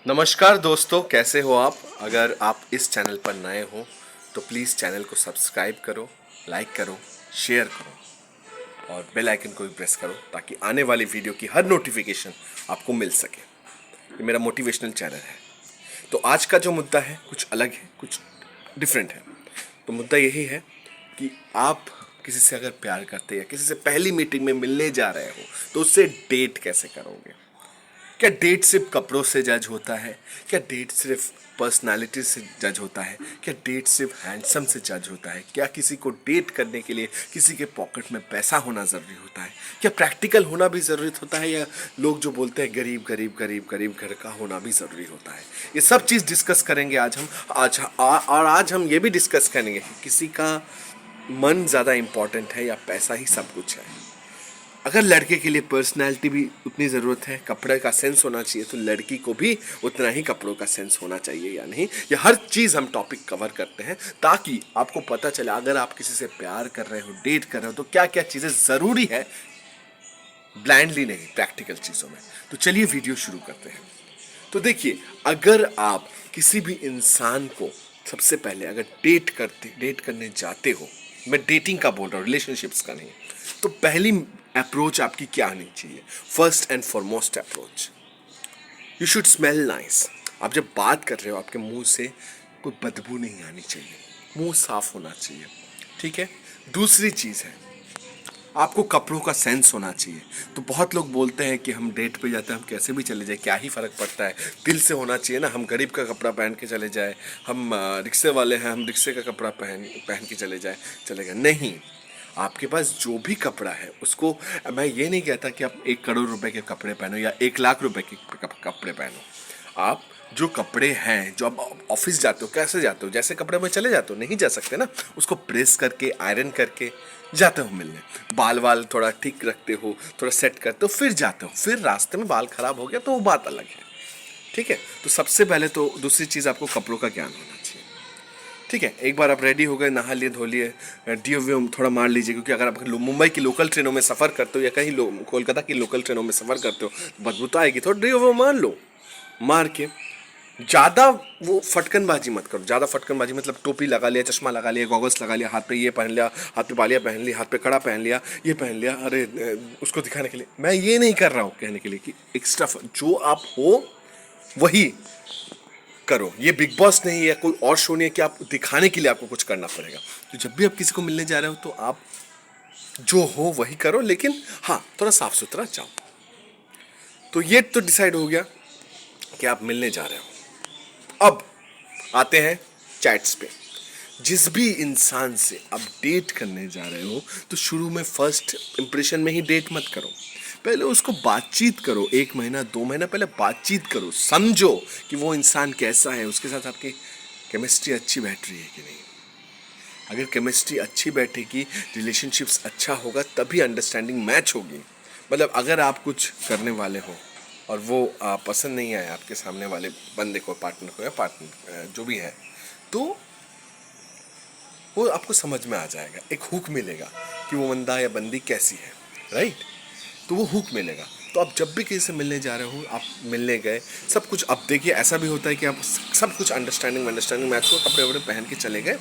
नमस्कार दोस्तों, कैसे हो आप। अगर आप इस चैनल पर नए हो तो प्लीज़ चैनल को सब्सक्राइब करो, लाइक करो, शेयर करो और बेल आइकन को भी प्रेस करो ताकि आने वाली वीडियो की हर नोटिफिकेशन आपको मिल सके। ये मेरा मोटिवेशनल चैनल है। तो आज का जो मुद्दा है कुछ अलग है, कुछ डिफरेंट है। तो मुद्दा यही है कि आप किसी से अगर प्यार करते हैं या किसी से पहली मीटिंग में मिलने जा रहे हो तो उससे डेट कैसे करोगे। क्या डेट सिर्फ कपड़ों से जज होता है? क्या डेट सिर्फ पर्सनालिटी से जज होता है? क्या डेट सिर्फ हैंडसम से जज होता है? क्या किसी को डेट करने के लिए किसी के पॉकेट में पैसा होना ज़रूरी होता है? क्या प्रैक्टिकल होना भी ज़रूरी होता है, या लोग जो बोलते हैं गरीब गरीब गरीब गरीब घर का होना भी ज़रूरी होता है? ये सब चीज़ डिस्कस करेंगे आज हम। और आज हम ये भी डिस्कस करेंगे कि किसी का मन ज़्यादा इम्पोर्टेंट है या पैसा ही सब कुछ है। अगर लड़के के लिए पर्सनैलिटी भी उतनी ज़रूरत है, कपड़े का सेंस होना चाहिए, तो लड़की को भी उतना ही कपड़ों का सेंस होना चाहिए या नहीं। ये हर चीज़ हम टॉपिक कवर करते हैं ताकि आपको पता चले अगर आप किसी से प्यार कर रहे हो, डेट कर रहे हो, तो क्या क्या चीज़ें ज़रूरी है, ब्लाइंडली नहीं, प्रैक्टिकल चीज़ों में। तो चलिए वीडियो शुरू करते हैं। तो देखिए, अगर आप किसी भी इंसान को सबसे पहले अगर डेट करने जाते हो, मैं डेटिंग का बोल रहा हूँ, रिलेशनशिप्स का नहीं, तो पहली अप्रोच आपकी क्या आनी चाहिए? First and foremost approach, you should smell nice. आप जब बात कर रहे हो आपके मुंह से कोई बदबू नहीं आनी चाहिए, मुंह साफ होना चाहिए, ठीक है। दूसरी चीज़ है, आपको कपड़ों का सेंस होना चाहिए। तो बहुत लोग बोलते हैं कि हम डेट पे जाते हैं, हम कैसे भी चले जाए, क्या ही फ़र्क पड़ता है, दिल से होना चाहिए ना। हम गरीब का कपड़ा पहन के चले जाए, हम रिक्शे वाले हैं, हम रिक्शे का कपड़ा पहन पहन के चले जाए, चलेगा नहीं। आपके पास जो भी कपड़ा है उसको, मैं ये नहीं कहता कि आप 1 करोड़ रुपए के कपड़े पहनो या 1 लाख रुपए के कपड़े पहनो। आप जो कपड़े हैं, जो आप ऑफिस जाते हो, कैसे जाते हो, जैसे कपड़े में चले जाते हो, नहीं जा सकते ना, उसको प्रेस करके आयरन करके जाते हो मिलने। बाल वाल थोड़ा ठीक रखते हो, थोड़ा सेट करते हो, फिर जाते हो। फिर रास्ते में बाल खराब हो गया तो वो बात अलग है, ठीक है। तो सबसे पहले तो दूसरी चीज़, आपको कपड़ों का ज्ञान होना चाहिए, ठीक है। एक बार आप रेडी हो गए, नहा लिए, धो लिए, डीओ थोड़ा मार लीजिए, क्योंकि अगर आप मुंबई की लोकल ट्रेनों में सफ़र करते हो या कहीं कोलकाता की लोकल ट्रेनों में सफ़र करते हो, बदबू तो आएगी, थोड़ा डीओ मार लो। मार के ज़्यादा वो फटकनबाजी मत करो। ज़्यादा फटकनबाजी मतलब टोपी लगा लिया, चश्मा लगा लिया, गॉगल्स लगा लिया, हाथ पे ये पहन लिया, हाथ पे बालियाँ पहन ली, हाथ पे कड़ा पहन लिया, ये पहन लिया, अरे उसको दिखाने के लिए। मैं ये नहीं कर रहा हूँ कहने के लिए कि एक्स्ट्रा जो आप हो वही करो। ये बिग बॉस नहीं है या कोई और शो नहीं है कि आप दिखाने के लिए आपको कुछ करना पड़ेगा। तो जब भी आप किसी को मिलने जा रहे हो तो आप जो हो वही करो, लेकिन हाँ, थोड़ा साफ सुथरा जाओ। तो ये तो डिसाइड हो गया कि आप मिलने जा रहे हो। अब आते हैं चैट्स पे। जिस भी इंसान से आप डेट करने जा रहे हो तो शुरू में फर्स्ट इंप्रेशन में ही डेट मत करो। पहले उसको बातचीत करो, 1 महीना 2 महीना पहले बातचीत करो, समझो कि वो इंसान कैसा है, उसके साथ आपकी केमिस्ट्री अच्छी बैठ रही है कि नहीं। अगर केमिस्ट्री अच्छी बैठेगी, रिलेशनशिप्स अच्छा होगा, तभी अंडरस्टैंडिंग मैच होगी। मतलब अगर आप कुछ करने वाले हो और वो पसंद नहीं आया आपके सामने वाले बंदे को, पार्टनर को, या पार्टनर जो भी है, तो वो आपको समझ में आ जाएगा, एक हुक मिलेगा कि वो बंदा या बंदी कैसी है, राइट। तो वो हुक मिलेगा। तो आप जब भी किसी से मिलने जा रहे हो, आप मिलने गए, सब कुछ, अब देखिए ऐसा भी होता है कि आप सब कुछ अंडरस्टैंडिंग मैच हो, कपड़े वपड़े पहन के चले गए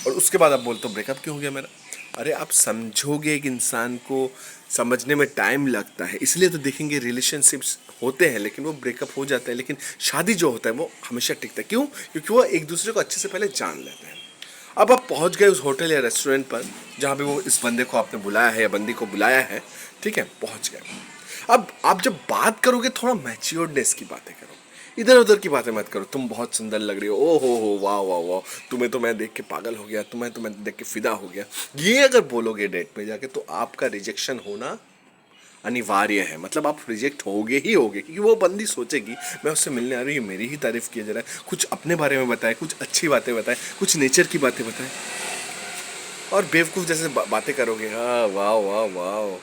और उसके बाद आप बोलते हो ब्रेकअप क्यों हो गया मेरा। अरे आप समझोगे, एक इंसान को समझने में टाइम लगता है, इसलिए तो देखेंगे रिलेशनशिप्स होते हैं लेकिन वो ब्रेकअप हो जाता है, लेकिन शादी जो होता है वो हमेशा टिकता है। क्यों? क्योंकि वो एक दूसरे को अच्छे से पहले जान लेते हैं। अब आप पहुंच गए उस होटल या रेस्टोरेंट पर जहाँ पे वो इस बंदे को आपने बुलाया है या बंदी को बुलाया है, ठीक है, पहुंच गए। अब आप जब बात करोगे थोड़ा मैच्योर्डनेस की बातें करो, इधर उधर की बातें मत करो। तुम बहुत सुंदर लग रही हो, ओ हो, वाह वाह वाह, तुम्हें तो मैं देख के पागल हो गया, तुम्हें तो मैं देख के फिदा हो गया, ये अगर बोलोगे डेट पे जाके तो आपका रिजेक्शन होना अनिवार्य है। मतलब आप रिजेक्ट होगे ही होगे, क्योंकि वो बंदी सोचेगी मैं उससे मिलने आ रही हूँ, मेरी ही तारीफ किया जा रहा है, कुछ अपने बारे में बताए, कुछ अच्छी बातें बताए, कुछ नेचर की बातें बताए, और बेवकूफ़ जैसे बातें करोगे, हाँ वाह वाह वाह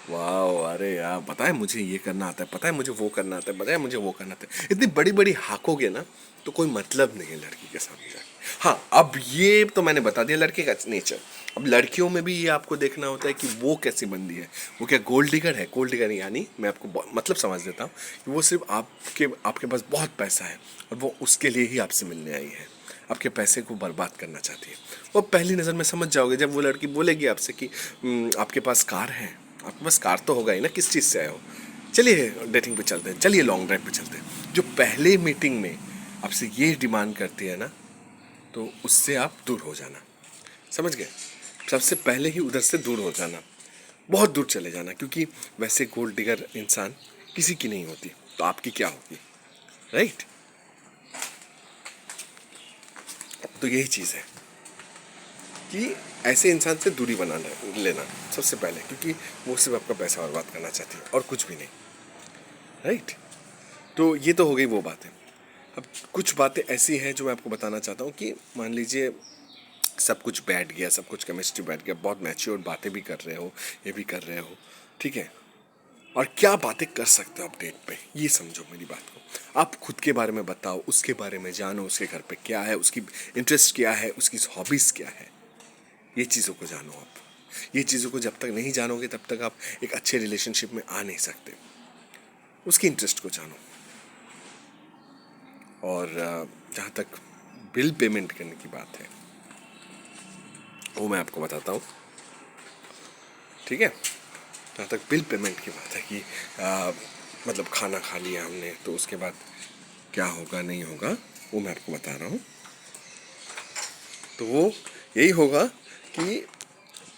वाह, अरे यार पता है मुझे ये करना आता है, पता है मुझे वो करना आता है, पता है मुझे वो करना आता है, इतनी बड़ी बड़ी हाकोगे ना तो कोई मतलब नहीं है लड़की के सामने जाके। हाँ, अब ये तो मैंने बता दिया लड़के का नेचर। अब लड़कियों में भी ये आपको देखना होता है कि वो कैसी बंदी है, वो क्या गोल्ड डिगर है। गोल्ड डिगर यानी मैं आपको मतलब समझ देता हूँ कि वो सिर्फ आपके पास बहुत पैसा है और वो उसके लिए ही आपसे मिलने आई है, आपके पैसे को बर्बाद करना चाहती है। वो पहली नज़र में समझ जाओगे जब वो लड़की बोलेगी आपसे कि आपके पास कार है। आपके पास कार तो होगा ही ना, किस चीज़ से आए हो, चलिए डेटिंग पे चलते हैं, चलिए लॉन्ग ड्राइव पे चलते हैं। जो पहले मीटिंग में आपसे ये डिमांड करती है ना, तो उससे आप दूर हो जाना। समझ गए? सबसे पहले ही उधर से दूर हो जाना, बहुत दूर चले जाना, क्योंकि वैसे गोल्ड डिगर इंसान किसी की नहीं होती, तो आपकी क्या होगी, राइट? तो यही चीज़ है कि ऐसे इंसान से दूरी बना लेना सबसे पहले, क्योंकि वो सिर्फ आपका पैसा बर्बाद करना चाहती है और कुछ भी नहीं, राइट? तो ये तो हो गई वो बात है। अब कुछ बातें ऐसी हैं जो मैं आपको बताना चाहता हूँ कि मान लीजिए सब कुछ बैठ गया, सब कुछ केमिस्ट्री बैठ गया, बहुत मैच्योर बातें भी कर रहे हो, ये भी कर रहे हो, ठीक है, और क्या बातें कर सकते हो आप डेट पे, ये समझो मेरी बात को। आप खुद के बारे में बताओ, उसके बारे में जानो, उसके घर पे क्या है, उसकी इंटरेस्ट क्या है, उसकी हॉबीज़ क्या है, ये चीज़ों को जानो आप। ये चीज़ों को जब तक नहीं जानोगे तब तक आप एक अच्छे रिलेशनशिप में आ नहीं सकते। उसकी इंटरेस्ट को जानो। और जहाँ तक बिल पेमेंट करने की बात है, वो मैं आपको बताता हूँ, ठीक है? जहाँ तक बिल पेमेंट की बात है कि मतलब खाना खा लिया हमने तो उसके बाद क्या होगा नहीं होगा, वो मैं आपको बता रहा हूँ। तो वो यही होगा कि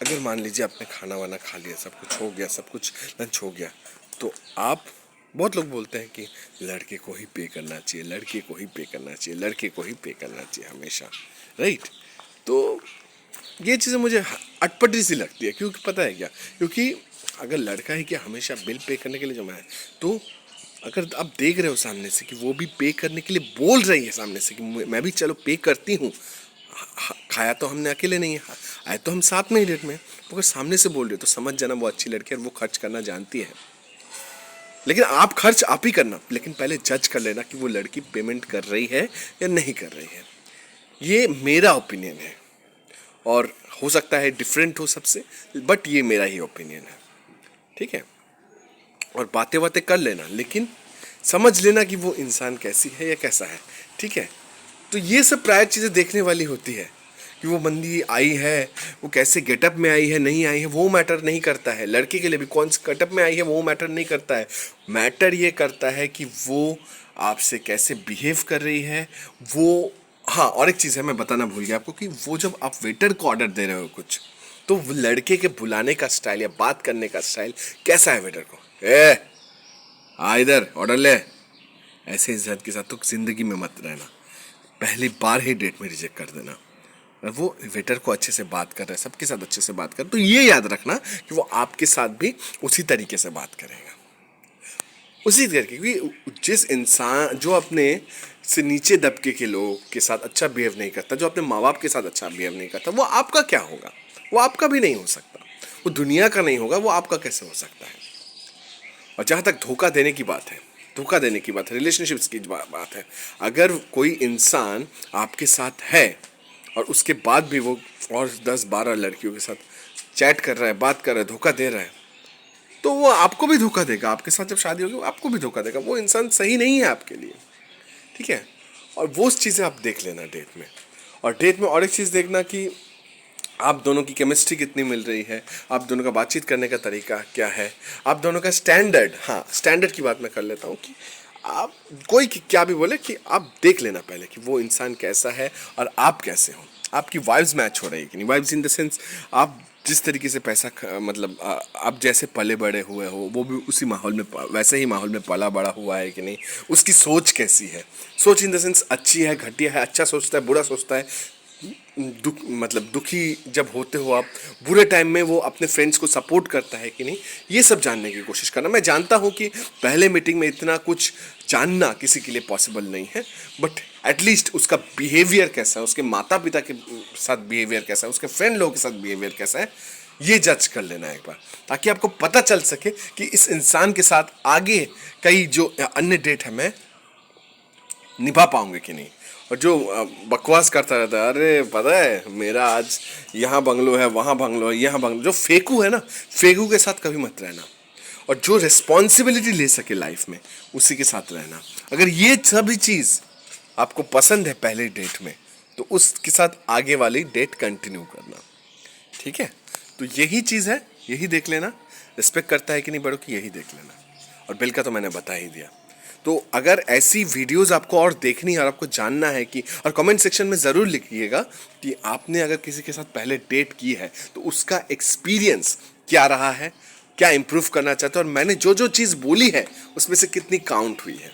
अगर मान लीजिए आपने खाना वाना खा लिया, सब कुछ हो गया, सब कुछ लंच हो गया, तो आप, बहुत लोग बोलते हैं कि लड़के को ही पे करना चाहिए, लड़के को ही पे करना चाहिए, लड़के को ही पे करना चाहिए हमेशा, राइट? तो ये चीज़ें मुझे अटपटी सी लगती है, क्योंकि पता है क्या, क्योंकि अगर लड़का ही क्या हमेशा बिल पे करने के लिए जमा है, तो अगर आप देख रहे हो सामने से कि वो भी पे करने के लिए बोल रही है सामने से कि मैं भी चलो पे करती हूँ, खाया तो हमने अकेले नहीं है, आए तो हम साथ में ही डेट में, अगर सामने से बोल रहे हो तो समझ जाना वो अच्छी लड़की है और वो खर्च करना जानती है। लेकिन आप खर्च आप ही करना, लेकिन पहले जज कर लेना कि वो लड़की पेमेंट कर रही है या नहीं कर रही है। ये मेरा ओपिनियन है और हो सकता है डिफरेंट हो सबसे, बट ये मेरा ही ओपिनियन है, ठीक है? और बातें बातें कर लेना, लेकिन समझ लेना कि वो इंसान कैसी है या कैसा है, ठीक है? तो ये सब प्राय चीज़ें देखने वाली होती है कि वो बंदी आई है, वो कैसे गेटअप में आई है, नहीं आई है, वो मैटर नहीं करता है। लड़के के लिए भी कौन से गेटअप में आई है वो मैटर नहीं करता है। मैटर ये करता है कि वो आपसे कैसे बिहेव कर रही है। वो, हाँ, और एक चीज़ है मैं बताना भूल गया आपको कि वो जब आप वेटर को ऑर्डर दे रहे हो कुछ, तो वो लड़के के बुलाने का स्टाइल या बात करने का स्टाइल कैसा है वेटर को, ए आ इधर ऑर्डर ले, ऐसे इज्जत के साथ तो जिंदगी में मत रहना, पहली बार ही डेट में रिजेक्ट कर देना। और वो वेटर को अच्छे से बात कर रहा है, सबके साथ अच्छे से बात कर, तो ये याद रखना कि वो आपके साथ भी उसी तरीके से बात करेगा, उसी तरीके, क्योंकि जिस इंसान जो अपने से नीचे दबके के लोग के साथ अच्छा बिहेव नहीं करता, जो अपने माँ बाप के साथ अच्छा बिहेव नहीं करता, वो आपका क्या होगा? वो आपका भी नहीं हो सकता, वो दुनिया का नहीं होगा, वो आपका कैसे हो सकता है? और जहाँ तक धोखा देने की बात है, धोखा देने की बात है, रिलेशनशिप्स की बात है, अगर कोई इंसान आपके साथ है और उसके बाद भी वो और 10-12 लड़कियों के साथ चैट कर रहा है, बात कर रहा है, धोखा दे रहा है, तो वो आपको भी धोखा देगा। आपके साथ जब शादी होगी वो आपको भी धोखा देगा। वो इंसान सही नहीं है आपके लिए, ठीक है? और वो चीज़ें आप देख लेना डेट में। और डेट में और एक चीज़ देखना कि आप दोनों की केमिस्ट्री कितनी मिल रही है, आप दोनों का बातचीत करने का तरीका क्या है, आप दोनों का स्टैंडर्ड, हाँ स्टैंडर्ड की बात मैं कर लेता हूँ कि आप कोई क्या भी बोले कि आप देख लेना पहले कि वो इंसान कैसा है और आप कैसे हो, आपकी वाइब्स मैच हो रही है कि नहीं। वाइब्स इन द सेंस आप जिस तरीके से पैसा मतलब आप जैसे पले बड़े हुए हो वो भी उसी माहौल में, वैसे ही माहौल में पला बड़ा हुआ है कि नहीं। उसकी सोच कैसी है, सोच इन द सेंस अच्छी है, घटिया है, अच्छा सोचता है, बुरा सोचता है, मतलब दुखी जब होते हो आप, बुरे टाइम में वो अपने फ्रेंड्स को सपोर्ट करता है कि नहीं, ये सब जानने की कोशिश करना। मैं जानता हूँ कि पहले मीटिंग में इतना कुछ जानना किसी के लिए पॉसिबल नहीं है, बट एटलीस्ट उसका बिहेवियर कैसा है, उसके माता पिता के साथ बिहेवियर कैसा है, उसके फ्रेंड लोगों के साथ बिहेवियर कैसा है, ये जज कर लेना एक बार, ताकि आपको पता चल सके कि इस इंसान के साथ आगे कई जो अन्य डेट है मैं निभा पाऊंगे कि नहीं। और जो बकवास करता रहता है, अरे पता है मेरा आज यहाँ बंगलो है, वहाँ बंगलो है, यहाँ बंगलो, जो फेकू है ना, फेकू के साथ कभी मत रहना। और जो रिस्पॉन्सिबिलिटी ले सके लाइफ में, उसी के साथ रहना। अगर ये सभी चीज़ आपको पसंद है पहले डेट में, तो उसके साथ आगे वाली डेट कंटिन्यू करना, ठीक है। तो यही चीज़ है, यही देख लेना। रिस्पेक्ट करता है कि नहीं बड़ों की, यही देख लेना। और बिल का तो मैंने बता ही दिया। तो अगर ऐसी वीडियोस आपको और देखनी है और आपको जानना है कि, और कमेंट सेक्शन में ज़रूर लिखिएगा कि आपने अगर किसी के साथ पहले डेट की है तो उसका एक्सपीरियंस क्या रहा है, क्या इंप्रूव करना चाहते हो, और मैंने जो जो चीज़ बोली है उसमें से कितनी काउंट हुई है।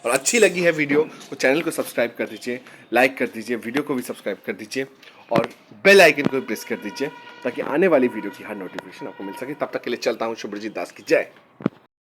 और अच्छी लगी है वीडियो तो चैनल को सब्सक्राइब कर दीजिए, लाइक कर दीजिए, वीडियो को भी सब्सक्राइब कर दीजिए और बेल आइकन को भी प्रेस कर दीजिए ताकि आने वाली वीडियो की हर नोटिफिकेशन आपको मिल सके। तब तक के लिए चलता हूँ। शुभ्रजीत दास की जय।